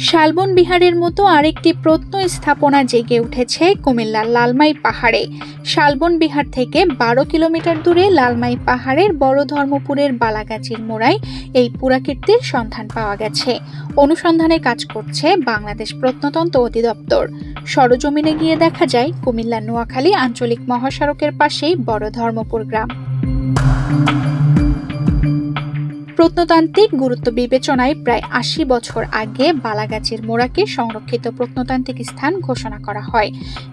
শালবন বিহারের মতো আরেকটি প্রত্নস্থাপনা জেগে উঠেছে কুমিল্লার লালমাই পাহাড়ে। শালবন বিহার থেকে 12 কিলোমিটার দূরে লালমাই পাহাড়ের বড় ধর্মপুরের বালাগাছির মোড়ায় এই পুরাকীর্তির সন্ধান পাওয়া গেছে। অনুসন্ধানে কাজ করছে বাংলাদেশ প্রত্নতত্ত্ব অধিদপ্তর। সরজমিনে গিয়ে দেখা যায় কুমিল্লা নোয়াখালী আঞ্চলিক মহাসড়কের পাশেই বড় ধর্মপুর গ্রাম। প্রত্নতান্ত্রিক গুরুত্ব বিবেচনায় প্রায় 80 বছর আগে বালাগাছির মোড়াকে সংরক্ষিত প্রত্নতান্ত্রিক স্থান ঘোষণা করা হয়।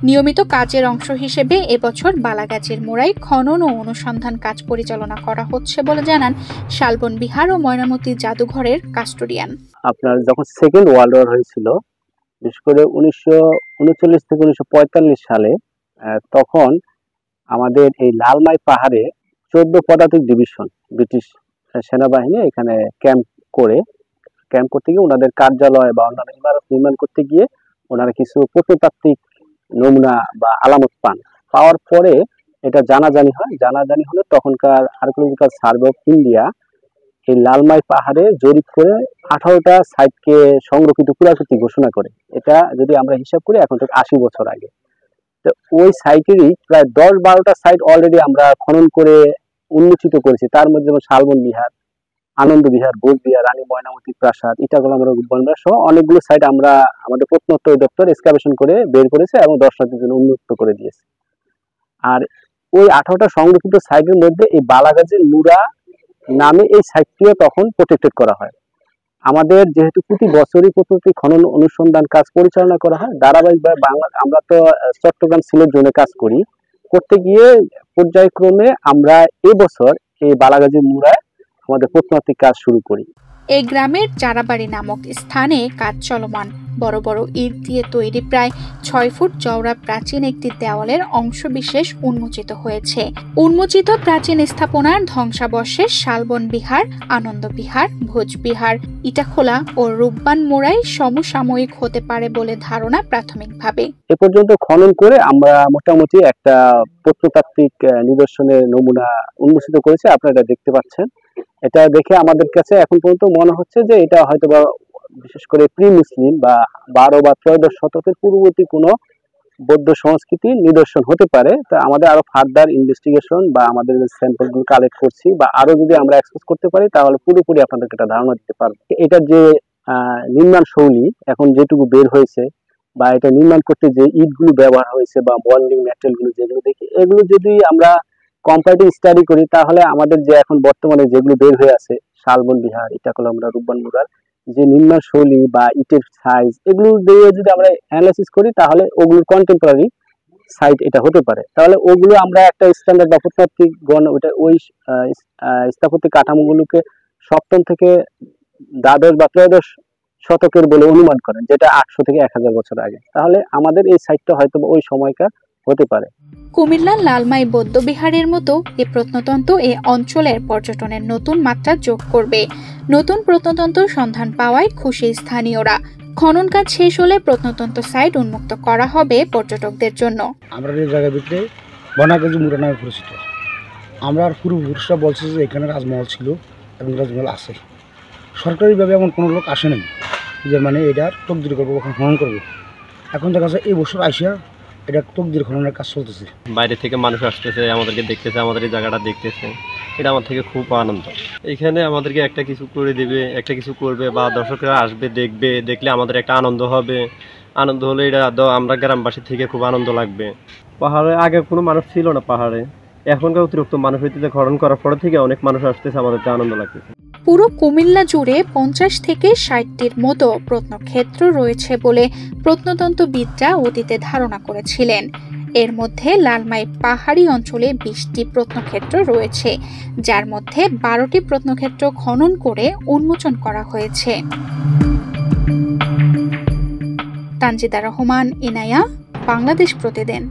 নিয়মিত কাজের অংশ হিসেবে এবছর বালাগাছির মোড়ায় খনন ও অনুসন্ধান কাজ পরিচালনা করা হচ্ছে বলে জানান শালবন বিহার ও ময়নামতি জাদুঘরের কাস্টোডিয়ান। আপনার যখন সেকেন্ড ওয়ার্ল্ড ওয়ার হয়েছিল, বিশেষ করে 1939 থেকে 1945 সালে, তখন আমাদের এই লালমাই পাহাড়ে 14 পদাতিক ডিভিশন ব্রিটিশ সেনাবাহিনী এখানে ক্যাম্প করতে গিয়ে ওনাদের কার্যালয় বা অন্যান্য ইমারত নির্মাণ করতে গিয়ে ওনারা কিছু প্রত্নতাত্ত্বিক নমুনা বা আলামত পাওয়ার পরে এটা জানাজানি হলে তখনকার আর্কিওলজিক্যাল সার্ভে অফ ইন্ডিয়া এই লালমাই পাহাড়ে জরিপ করে 18টা সাইটকে সংরক্ষিত পুরাকীর্তি ঘোষণা করে। এটা যদি আমরা হিসাব করি এখন থেকে 80 বছর আগে। তো ওই সাইটেরই প্রায় 10-12টা সাইট অলরেডি আমরা খনন করে উন্মোচিত করেছি। তার মধ্যে যেমন শালবন বিহার, আনন্দ বিহার, বোধ বিহার, রানী ময়নামতি প্রাসাদ, ইটাগোলামরা সহ অনেকগুলো সাইট আমরা আমাদের প্রত্নতত্ত্ব দপ্তর এক্সকাভেশন করে বের করেছে এবং দর্শনার্থীদের জন্য উন্মুক্ত করে দিয়েছে। আর ওই 18টা সংরক্ষিত সাইটের মধ্যে এই বালাগাছির মুড়া নামে এই সাইটটিও তখন প্রোটেক্টেড করা হয়। আমাদের যেহেতু প্রতি বছরই প্রত্নতাত্ত্বিক খনন অনুসন্ধান কাজ পরিচালনা করা হয় ধারাবাহিকভাবে, আমরা তো চট্টগ্রাম সিলেট জোনে কাজ করতে গিয়ে পর্যায়ক্রমে আমরা এবছর এই বালাগাছির মুড়ায় আমাদের প্রত্নতাত্ত্বিক কাজ শুরু করি। এই গ্রামের চারাবাড়ি নামক স্থানে কাজ চলমান। বড় বড় ইট দিয়ে তৈরি প্রায় 6 ফুট চওড়া প্রাচীন একটি দেওয়ালের অংশবিশেষ উন্মোচিত হয়েছে। উন্মোচিত প্রাচীন স্থাপনার ধ্বংসাবশেষ শালবন বিহার, আনন্দ বিহার, ভোজ বিহার, ইটাখোলা ও রূপবান মোড়ায় সমসাময়িক হতে পারে বলে ধারণা প্রাথমিকভাবে। এ পর্যন্ত খনন করে আমরা মোটামুটি একটা প্রত্নতাত্ত্বিক নিদর্শনের নমুনা উন্মোচিত করেছি। আপনারা দেখতে পাচ্ছেন। এটা দেখে আমাদের কাছে এখন পর্যন্ত মনে হচ্ছে যে এটা হয়তো বা বিশেষ করে প্রি মুসলিম বা 12 বা 13 শতকের পূর্ববর্তী কোনো বৌদ্ধ সংস্কৃতির নিদর্শন হতে পারে। তা আমাদের আরো ফার্দার ইনভেস্টিগেশন বা আমাদের স্যাম্পলগুলো কালেক্ট করছি বা আরো যদি আমরা এক্সপোজ করতে পারি তাহলে পুরোপুরি আপনাদেরকে একটা ধারণা দিতে পারবো। এটার যে নির্মাণ শৈলী এখন যেটুকু বের হয়েছে বা এটা নির্মাণ করতে যে ইটগুলো ব্যবহার হয়েছে বা বন্ডিং ম্যাটেরিয়ালগুলো যেগুলো দেখি, এগুলো যদি আমরা কম্পারেটিভ স্টাডি করি তাহলে আমাদের যে এখন বর্তমানে যেগুলো বের হয়ে আছে শালবন বিহার, ইটাখোলামরা, রূপবান মুড়ার যে নির্মাণ শৈলী বা ইটের সাইজ, এগুলো দিয়ে যদি আমরা অ্যানালাইসিস করি তাহলে ওগুলোর কন্টেম্পোরারি সাইট এটা হতে পারে। তাহলে ওগুলো আমরা একটা স্ট্যান্ডার্ড বা প্রত্নতাত্ত্বিক ওই স্থাপত্যিক কাঠামোগুলোকে 7ম থেকে দ্বাদশ বা 13 শতকের বলে অনুমান করেন, যেটা 800 থেকে 1000 বছর আগে। তাহলে আমাদের এই সাইটটা হয়তো ওই সময়কার হতে পারে। কুমিল্লার লালমাই বৌদ্ধবিহারের মতো এই প্রত্নতন্ত্র এই অঞ্চলের পর্যটনের নতুন মাত্রা যোগ করবে। নতুন প্রত্নতন্ত্র সন্ধান পাওয়ায় খুশি স্থানীয়রা। খনন কাজ শেষ হলে প্রত্নতন্ত্র সাইট উন্মুক্ত করা হবে পর্যটকদের জন্য। আমরা এই জায়গার ভিতরে বনাগাছি মুড়া নামে পরিচিত। আমরা পূর্বপুরুষরা বলছে যে এখানে রাজমহল ছিল এবং রাজমহল আছে। সরকারিভাবে এমন কোনো লোক আসে নাই যে মানে এটার তকদির করবো, খনন করবো। এখন দেখা যাচ্ছে এই বছর আসিয়া এটা তকদির খননের কাজ চলতেছে। বাইরে থেকে মানুষ আসতেছে, আমাদেরকে দেখতেছে, আমাদের এই জায়গাটা দেখতেছে। এটা আমার থেকে খুব আনন্দ। এখানে আমাদেরকে একটা কিছু করে দেবে, একটা কিছু করবে বা দর্শকরা আসবে, দেখলে আমাদের একটা আনন্দ হবে। আনন্দ হলে এটা আমরা গ্রামবাসী থেকে খুব আনন্দ লাগবে। পাহাড়ে আগে কোনো মানুষ ছিল না, পাহাড়ে এখনকার অতিরিক্ত মানুষ হইতেছে, খনন করার পর থেকে অনেক মানুষ আসতেছে, আমাদের আনন্দ লাগতেছে। পুরো কুমিল্লা জুড়ে 50 থেকে 60টির মতো প্রত্নক্ষেত্র রয়েছে বলে প্রত্নতত্ত্ববিদরা অতীতে ধারণা করেছিলেন। এর মধ্যে লালমাই পাহাড়ি অঞ্চলে 20টি প্রত্নক্ষেত্র রয়েছে, যার মধ্যে 12টি প্রত্নক্ষেত্র খনন করে উন্মোচন করা হয়েছে। তানজিদা রহমান, ইনায়া, বাংলাদেশ প্রতিদিন।